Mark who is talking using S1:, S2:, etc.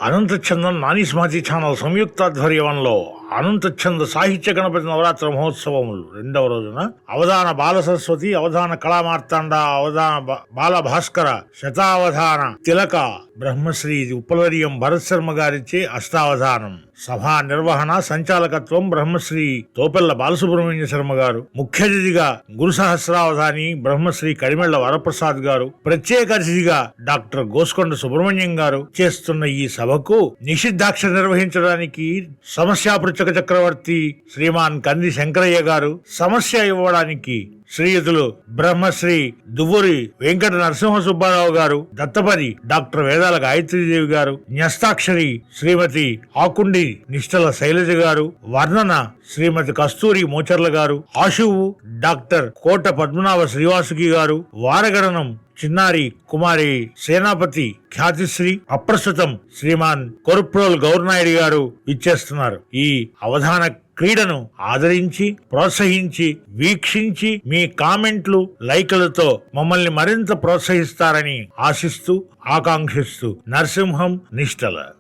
S1: అనంత చందన్ నాని స్మృతి channel సంయుక్తాధ్వర్యంలో అనంత చంద సాహిత్య గణపతి నవరాత్రి మహోత్సవములు 2వ రోజున అవధాన బాల సరస్వతి, అవధాన కళామార్తాండ, అవధాన బాల భాస్కర, శతావధాన తిలక బ్రహ్మశ్రీ ఉప్పలరియం భరత్ శర్మ గారిచే అష్టావధానం. సభా నిర్వహణ సంచాలకత్వం బ్రహ్మశ్రీ తోపెల్ల బాలసుబ్రహ్మణ్య శర్మ గారు. ముఖ్య అతిథిగా గురు సహస్రావధాని బ్రహ్మశ్రీ కడిమెళ్ల వరప్రసాద్ గారు. ప్రత్యేక అతిథిగా డాక్టర్ గోస్కొండ సుబ్రహ్మణ్యం గారు చేస్తున్న ఈ సభకు నిషిద్ధాక్ష నిర్వహించడానికి సమస్యాపృచ్చక చక్రవర్తి శ్రీమాన్ కంది శంకరయ్య గారు, సమస్య ఇవ్వడానికి శ్రీయుతులు బ్రహ్మశ్రీ దువ్వూరి వెంకట నరసింహ సుబ్బారావు గారు, దత్తపరి డాక్టర్ వేదాల గాయత్రీదేవి గారు, న్యస్తాక్షరి శ్రీమతి ఆకుండి నిష్టల శైలజ గారు, వర్ణన శ్రీమతి కస్తూరి మోచర్ల గారు, ఆశువు డాక్టర్ కోట పద్మనాభ శ్రీవాసుకి గారు, వారగణనం చిన్నారి కుమారి సేనాపతి ఖ్యాతిశ్రీ, అప్రస్తుతం శ్రీమాన్ కొరుప్రోల్ గౌర్నాయుడు గారు ఇచ్చేస్తున్నారు. ఈ అవధాన క్రీడను ఆదరించి, ప్రోత్సహించి, వీక్షించి మీ కామెంట్లు, లైకులతో మమ్మల్ని మరింత ప్రోత్సహిస్తారని ఆశిస్తూ, ఆకాంక్షిస్తూ నరసింహం నిష్టల.